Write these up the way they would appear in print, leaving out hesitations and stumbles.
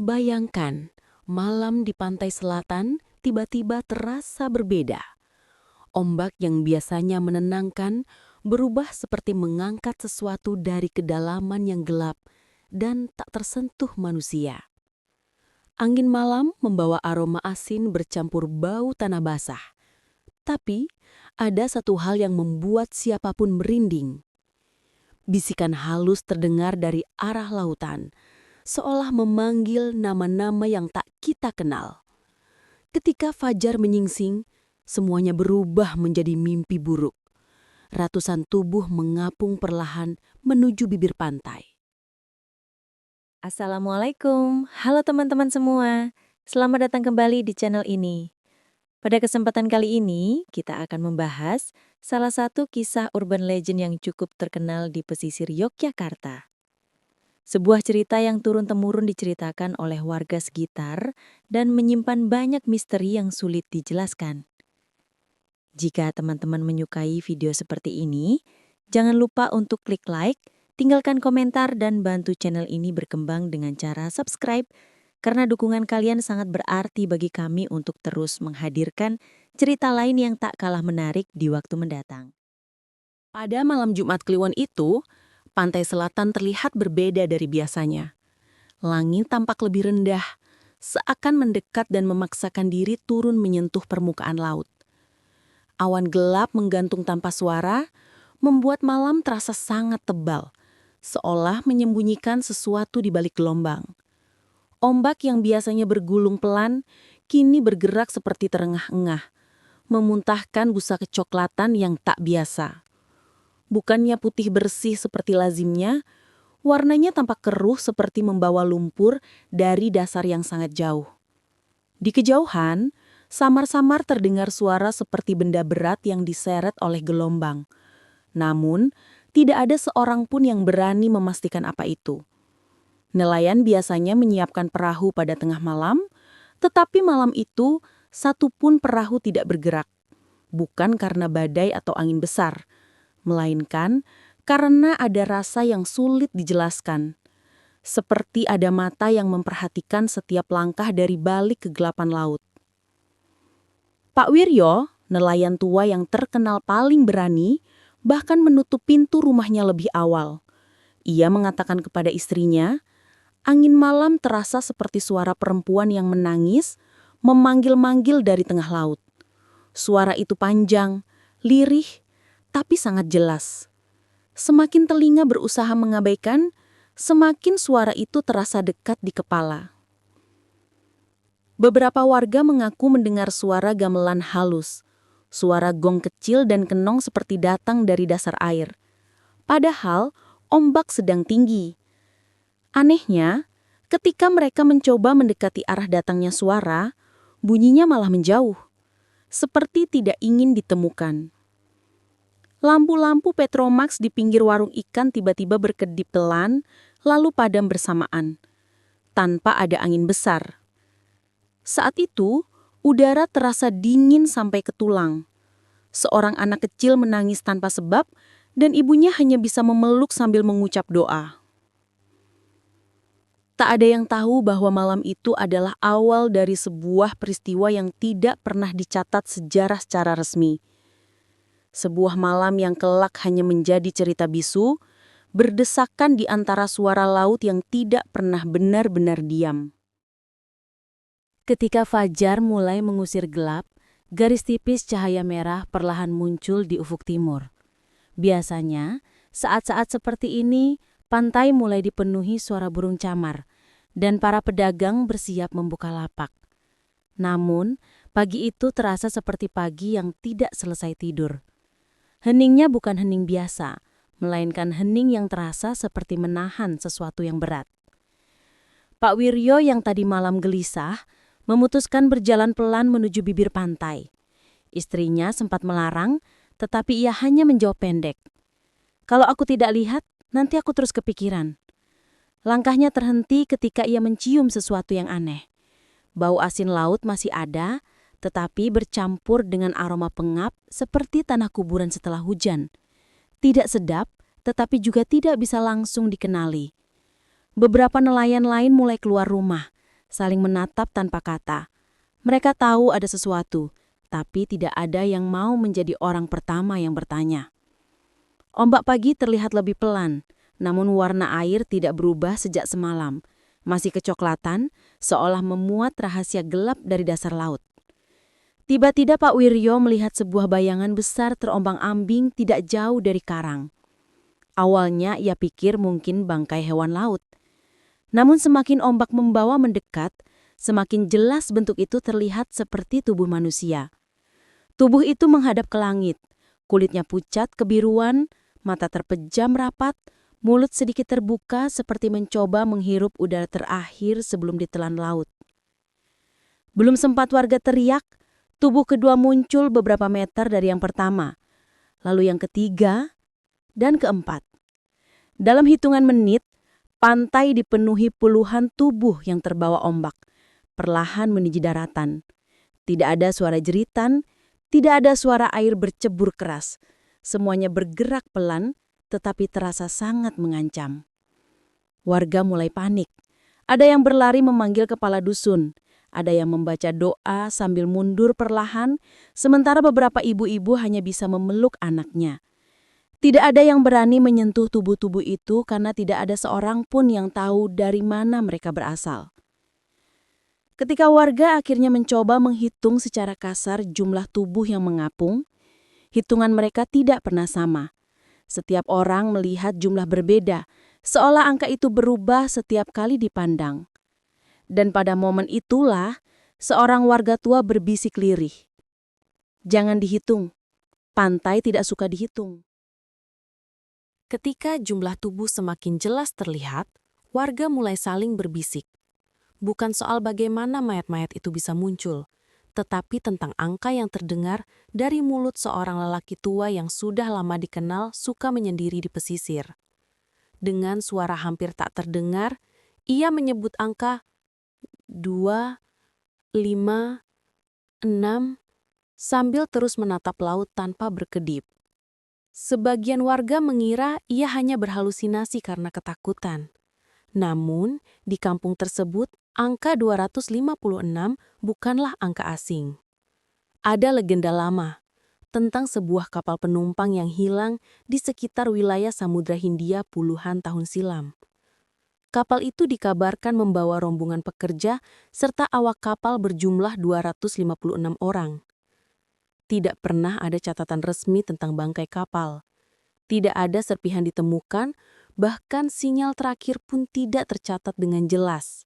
Bayangkan, malam di pantai selatan tiba-tiba terasa berbeda. Ombak yang biasanya menenangkan berubah seperti mengangkat sesuatu dari kedalaman yang gelap dan tak tersentuh manusia. Angin malam membawa aroma asin bercampur bau tanah basah. Tapi, ada satu hal yang membuat siapapun merinding. Bisikan halus terdengar dari arah lautan, seolah memanggil nama-nama yang tak kita kenal. Ketika fajar menyingsing, semuanya berubah menjadi mimpi buruk. Ratusan tubuh mengapung perlahan menuju bibir pantai. Assalamualaikum, halo teman-teman semua. Selamat datang kembali di channel ini. Pada kesempatan kali ini, kita akan membahas salah satu kisah urban legend yang cukup terkenal di pesisir Yogyakarta. Sebuah cerita yang turun-temurun diceritakan oleh warga sekitar dan menyimpan banyak misteri yang sulit dijelaskan. Jika teman-teman menyukai video seperti ini, jangan lupa untuk klik like, tinggalkan komentar, dan bantu channel ini berkembang dengan cara subscribe, karena dukungan kalian sangat berarti bagi kami untuk terus menghadirkan cerita lain yang tak kalah menarik di waktu mendatang. Pada malam Jumat Kliwon itu, pantai selatan terlihat berbeda dari biasanya. Langit tampak lebih rendah, seakan mendekat dan memaksakan diri turun menyentuh permukaan laut. Awan gelap menggantung tanpa suara, membuat malam terasa sangat tebal, seolah menyembunyikan sesuatu di balik gelombang. Ombak yang biasanya bergulung pelan, kini bergerak seperti terengah-engah, memuntahkan busa kecoklatan yang tak biasa. Bukannya putih bersih seperti lazimnya, warnanya tampak keruh seperti membawa lumpur dari dasar yang sangat jauh. Di kejauhan, samar-samar terdengar suara seperti benda berat yang diseret oleh gelombang. Namun, tidak ada seorang pun yang berani memastikan apa itu. Nelayan biasanya menyiapkan perahu pada tengah malam, tetapi malam itu satu pun perahu tidak bergerak. Bukan karena badai atau angin besar, melainkan karena ada rasa yang sulit dijelaskan. Seperti ada mata yang memperhatikan setiap langkah dari balik kegelapan laut. Pak Wiryo, nelayan tua yang terkenal paling berani, bahkan menutup pintu rumahnya lebih awal. Ia mengatakan kepada istrinya, angin malam terasa seperti suara perempuan yang menangis, memanggil-manggil dari tengah laut. Suara itu panjang, lirih, tapi sangat jelas. Semakin telinga berusaha mengabaikan, semakin suara itu terasa dekat di kepala. Beberapa warga mengaku mendengar suara gamelan halus, suara gong kecil dan kenong seperti datang dari dasar air. Padahal, ombak sedang tinggi. Anehnya, ketika mereka mencoba mendekati arah datangnya suara, bunyinya malah menjauh, seperti tidak ingin ditemukan. Lampu-lampu Petromax di pinggir warung ikan tiba-tiba berkedip pelan, lalu padam bersamaan, tanpa ada angin besar. Saat itu, udara terasa dingin sampai ke tulang. Seorang anak kecil menangis tanpa sebab, dan ibunya hanya bisa memeluk sambil mengucap doa. Tak ada yang tahu bahwa malam itu adalah awal dari sebuah peristiwa yang tidak pernah dicatat sejarah secara resmi. Sebuah malam yang kelak hanya menjadi cerita bisu, berdesakan di antara suara laut yang tidak pernah benar-benar diam. Ketika fajar mulai mengusir gelap, garis tipis cahaya merah perlahan muncul di ufuk timur. Biasanya, saat-saat seperti ini, pantai mulai dipenuhi suara burung camar, dan para pedagang bersiap membuka lapak. Namun, pagi itu terasa seperti pagi yang tidak selesai tidur. Heningnya bukan hening biasa, melainkan hening yang terasa seperti menahan sesuatu yang berat. Pak Wiryo yang tadi malam gelisah, memutuskan berjalan pelan menuju bibir pantai. Istrinya sempat melarang, tetapi ia hanya menjawab pendek. "Kalau aku tidak lihat, nanti aku terus kepikiran." Langkahnya terhenti ketika ia mencium sesuatu yang aneh. Bau asin laut masih ada, tetapi bercampur dengan aroma pengap seperti tanah kuburan setelah hujan. Tidak sedap, tetapi juga tidak bisa langsung dikenali. Beberapa nelayan lain mulai keluar rumah, saling menatap tanpa kata. Mereka tahu ada sesuatu, tapi tidak ada yang mau menjadi orang pertama yang bertanya. Ombak pagi terlihat lebih pelan, namun warna air tidak berubah sejak semalam. Masih kecoklatan, seolah memuat rahasia gelap dari dasar laut. Tiba-tiba Pak Wiryo melihat sebuah bayangan besar terombang-ambing tidak jauh dari karang. Awalnya ia pikir mungkin bangkai hewan laut. Namun semakin ombak membawa mendekat, semakin jelas bentuk itu terlihat seperti tubuh manusia. Tubuh itu menghadap ke langit, kulitnya pucat kebiruan, mata terpejam rapat, mulut sedikit terbuka seperti mencoba menghirup udara terakhir sebelum ditelan laut. Belum sempat warga teriak, tubuh kedua muncul beberapa meter dari yang pertama, lalu yang ketiga, dan keempat. Dalam hitungan menit, pantai dipenuhi puluhan tubuh yang terbawa ombak, perlahan menuju daratan. Tidak ada suara jeritan, tidak ada suara air bercebur keras. Semuanya bergerak pelan, tetapi terasa sangat mengancam. Warga mulai panik. Ada yang berlari memanggil kepala dusun. Ada yang membaca doa sambil mundur perlahan, sementara beberapa ibu-ibu hanya bisa memeluk anaknya. Tidak ada yang berani menyentuh tubuh-tubuh itu karena tidak ada seorang pun yang tahu dari mana mereka berasal. Ketika warga akhirnya mencoba menghitung secara kasar jumlah tubuh yang mengapung, hitungan mereka tidak pernah sama. Setiap orang melihat jumlah berbeda, seolah angka itu berubah setiap kali dipandang. Dan pada momen itulah, seorang warga tua berbisik lirih. Jangan dihitung, pantai tidak suka dihitung. Ketika jumlah tubuh semakin jelas terlihat, warga mulai saling berbisik. Bukan soal bagaimana mayat-mayat itu bisa muncul, tetapi tentang angka yang terdengar dari mulut seorang lelaki tua yang sudah lama dikenal suka menyendiri di pesisir. Dengan suara hampir tak terdengar, ia menyebut angka 2, 5, 6, sambil terus menatap laut tanpa berkedip. Sebagian warga mengira ia hanya berhalusinasi karena ketakutan. Namun, di kampung tersebut, angka 256 bukanlah angka asing. Ada legenda lama tentang sebuah kapal penumpang yang hilang di sekitar wilayah Samudra Hindia puluhan tahun silam. Kapal itu dikabarkan membawa rombongan pekerja serta awak kapal berjumlah 256 orang. Tidak pernah ada catatan resmi tentang bangkai kapal. Tidak ada serpihan ditemukan, bahkan sinyal terakhir pun tidak tercatat dengan jelas.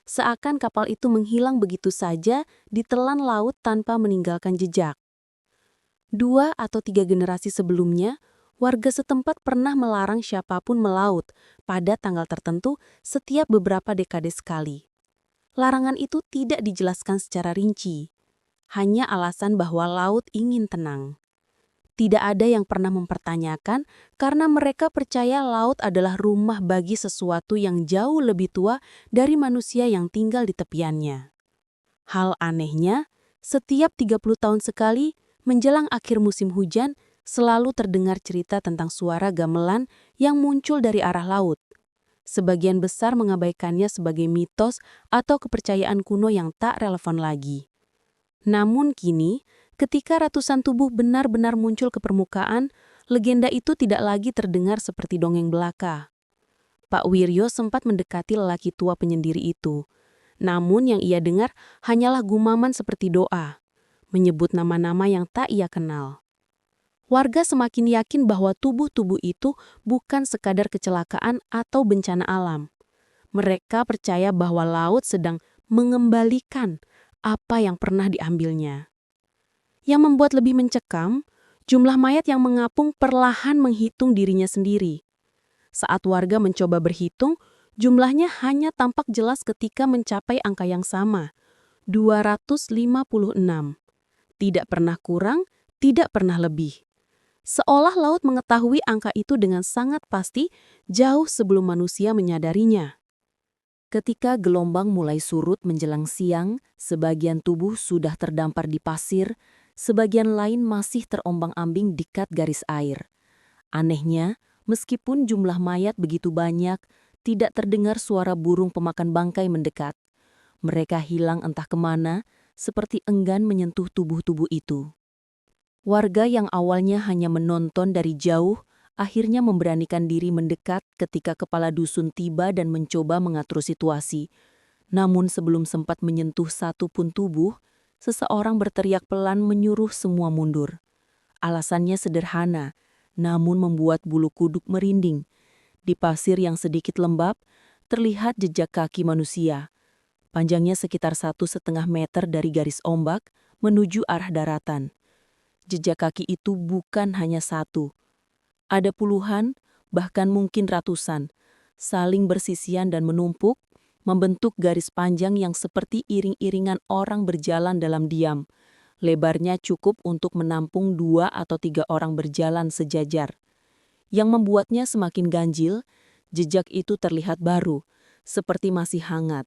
Seakan kapal itu menghilang begitu saja ditelan laut tanpa meninggalkan jejak. 2 atau 3 generasi sebelumnya, warga setempat pernah melarang siapapun melaut pada tanggal tertentu setiap beberapa dekade sekali. Larangan itu tidak dijelaskan secara rinci, hanya alasan bahwa laut ingin tenang. Tidak ada yang pernah mempertanyakan karena mereka percaya laut adalah rumah bagi sesuatu yang jauh lebih tua dari manusia yang tinggal di tepiannya. Hal anehnya, setiap 30 tahun sekali, menjelang akhir musim hujan, selalu terdengar cerita tentang suara gamelan yang muncul dari arah laut. Sebagian besar mengabaikannya sebagai mitos atau kepercayaan kuno yang tak relevan lagi. Namun kini, ketika ratusan tubuh benar-benar muncul ke permukaan, legenda itu tidak lagi terdengar seperti dongeng belaka. Pak Wiryo sempat mendekati lelaki tua penyendiri itu. Namun yang ia dengar hanyalah gumaman seperti doa, menyebut nama-nama yang tak ia kenal. Warga semakin yakin bahwa tubuh-tubuh itu bukan sekadar kecelakaan atau bencana alam. Mereka percaya bahwa laut sedang mengembalikan apa yang pernah diambilnya. Yang membuat lebih mencekam, jumlah mayat yang mengapung perlahan menghitung dirinya sendiri. Saat warga mencoba berhitung, jumlahnya hanya tampak jelas ketika mencapai angka yang sama, 256. Tidak pernah kurang, tidak pernah lebih. Seolah laut mengetahui angka itu dengan sangat pasti jauh sebelum manusia menyadarinya. Ketika gelombang mulai surut menjelang siang, sebagian tubuh sudah terdampar di pasir, sebagian lain masih terombang-ambing dekat garis air. Anehnya, meskipun jumlah mayat begitu banyak, tidak terdengar suara burung pemakan bangkai mendekat. Mereka hilang entah kemana, seperti enggan menyentuh tubuh-tubuh itu. Warga yang awalnya hanya menonton dari jauh, akhirnya memberanikan diri mendekat ketika kepala dusun tiba dan mencoba mengatur situasi. Namun sebelum sempat menyentuh satu pun tubuh, seseorang berteriak pelan menyuruh semua mundur. Alasannya sederhana, namun membuat bulu kuduk merinding. Di pasir yang sedikit lembab, terlihat jejak kaki manusia. Panjangnya sekitar 1,5 meter dari garis ombak menuju arah daratan. Jejak kaki itu bukan hanya satu. Ada puluhan, bahkan mungkin ratusan, saling bersisian dan menumpuk, membentuk garis panjang yang seperti iring-iringan orang berjalan dalam diam. Lebarnya cukup untuk menampung 2 atau 3 orang berjalan sejajar. Yang membuatnya semakin ganjil, jejak itu terlihat baru, seperti masih hangat,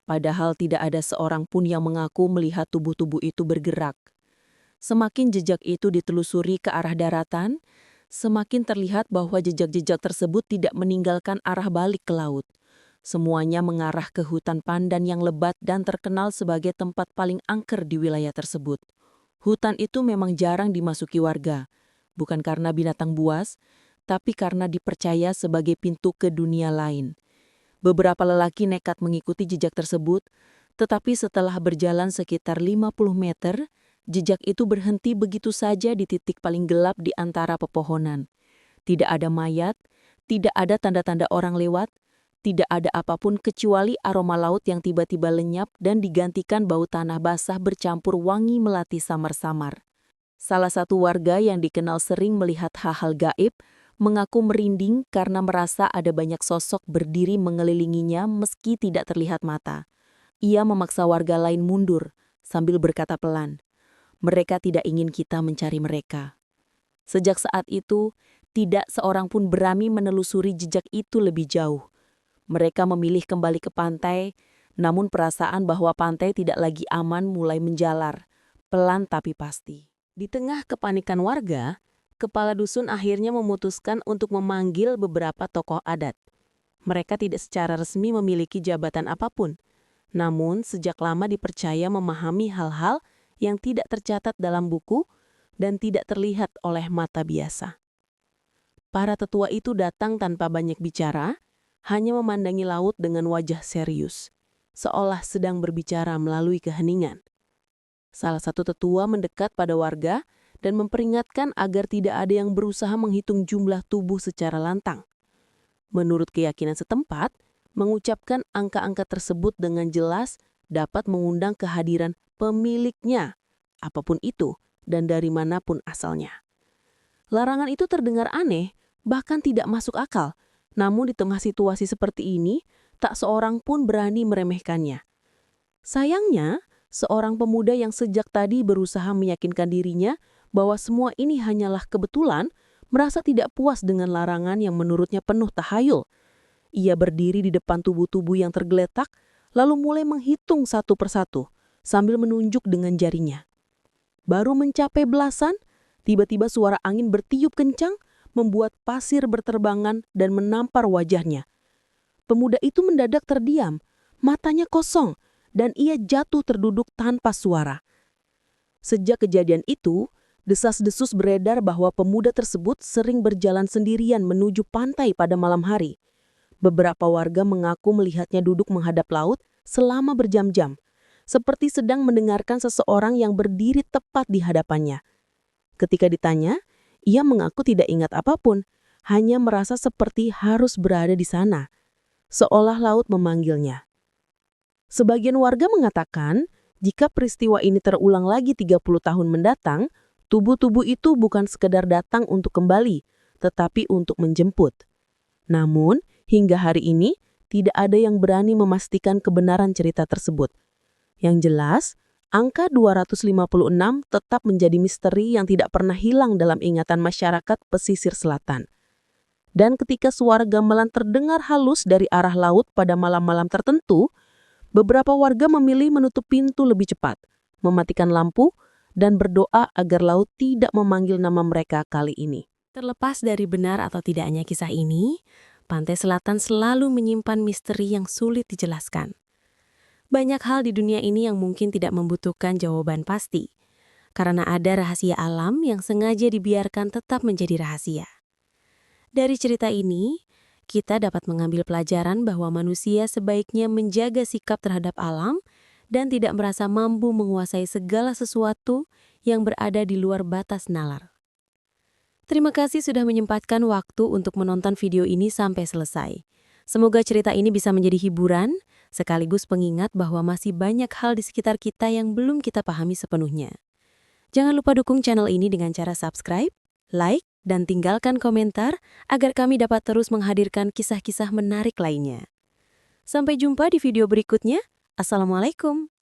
padahal tidak ada seorang pun yang mengaku melihat tubuh-tubuh itu bergerak. Semakin jejak itu ditelusuri ke arah daratan, semakin terlihat bahwa jejak-jejak tersebut tidak meninggalkan arah balik ke laut. Semuanya mengarah ke hutan pandan yang lebat dan terkenal sebagai tempat paling angker di wilayah tersebut. Hutan itu memang jarang dimasuki warga, bukan karena binatang buas, tapi karena dipercaya sebagai pintu ke dunia lain. Beberapa lelaki nekat mengikuti jejak tersebut, tetapi setelah berjalan sekitar 50 meter, jejak itu berhenti begitu saja di titik paling gelap di antara pepohonan. Tidak ada mayat, tidak ada tanda-tanda orang lewat, tidak ada apapun kecuali aroma laut yang tiba-tiba lenyap dan digantikan bau tanah basah bercampur wangi melati samar-samar. Salah satu warga yang dikenal sering melihat hal-hal gaib, mengaku merinding karena merasa ada banyak sosok berdiri mengelilinginya meski tidak terlihat mata. Ia memaksa warga lain mundur, sambil berkata pelan, "Mereka tidak ingin kita mencari mereka." Sejak saat itu, tidak seorang pun berani menelusuri jejak itu lebih jauh. Mereka memilih kembali ke pantai, namun perasaan bahwa pantai tidak lagi aman mulai menjalar, pelan tapi pasti. Di tengah kepanikan warga, kepala dusun akhirnya memutuskan untuk memanggil beberapa tokoh adat. Mereka tidak secara resmi memiliki jabatan apapun, namun sejak lama dipercaya memahami hal-hal yang tidak tercatat dalam buku dan tidak terlihat oleh mata biasa. Para tetua itu datang tanpa banyak bicara, hanya memandangi laut dengan wajah serius, seolah sedang berbicara melalui keheningan. Salah satu tetua mendekat pada warga dan memperingatkan agar tidak ada yang berusaha menghitung jumlah tubuh secara lantang. Menurut keyakinan setempat, mengucapkan angka-angka tersebut dengan jelas dapat mengundang kehadiran pemiliknya, apapun itu, dan dari manapun asalnya. Larangan itu terdengar aneh, bahkan tidak masuk akal, namun di tengah situasi seperti ini, tak seorang pun berani meremehkannya. Sayangnya, seorang pemuda yang sejak tadi berusaha meyakinkan dirinya bahwa semua ini hanyalah kebetulan, merasa tidak puas dengan larangan yang menurutnya penuh tahayul. Ia berdiri di depan tubuh-tubuh yang tergeletak, lalu mulai menghitung satu persatu, sambil menunjuk dengan jarinya. Baru mencapai belasan, tiba-tiba suara angin bertiup kencang, membuat pasir berterbangan dan menampar wajahnya. Pemuda itu mendadak terdiam, matanya kosong, dan ia jatuh terduduk tanpa suara. Sejak kejadian itu, desas-desus beredar bahwa pemuda tersebut sering berjalan sendirian menuju pantai pada malam hari. Beberapa warga mengaku melihatnya duduk menghadap laut selama berjam-jam, seperti sedang mendengarkan seseorang yang berdiri tepat di hadapannya. Ketika ditanya, ia mengaku tidak ingat apapun, hanya merasa seperti harus berada di sana, seolah laut memanggilnya. Sebagian warga mengatakan, jika peristiwa ini terulang lagi 30 tahun mendatang, tubuh-tubuh itu bukan sekedar datang untuk kembali, tetapi untuk menjemput. Namun, hingga hari ini, tidak ada yang berani memastikan kebenaran cerita tersebut. Yang jelas, angka 256 tetap menjadi misteri yang tidak pernah hilang dalam ingatan masyarakat pesisir selatan. Dan ketika suara gamelan terdengar halus dari arah laut pada malam-malam tertentu, beberapa warga memilih menutup pintu lebih cepat, mematikan lampu, dan berdoa agar laut tidak memanggil nama mereka kali ini. Terlepas dari benar atau tidaknya kisah ini, pantai selatan selalu menyimpan misteri yang sulit dijelaskan. Banyak hal di dunia ini yang mungkin tidak membutuhkan jawaban pasti, karena ada rahasia alam yang sengaja dibiarkan tetap menjadi rahasia. Dari cerita ini, kita dapat mengambil pelajaran bahwa manusia sebaiknya menjaga sikap terhadap alam dan tidak merasa mampu menguasai segala sesuatu yang berada di luar batas nalar. Terima kasih sudah menyempatkan waktu untuk menonton video ini sampai selesai. Semoga cerita ini bisa menjadi hiburan, sekaligus pengingat bahwa masih banyak hal di sekitar kita yang belum kita pahami sepenuhnya. Jangan lupa dukung channel ini dengan cara subscribe, like, dan tinggalkan komentar agar kami dapat terus menghadirkan kisah-kisah menarik lainnya. Sampai jumpa di video berikutnya. Assalamualaikum.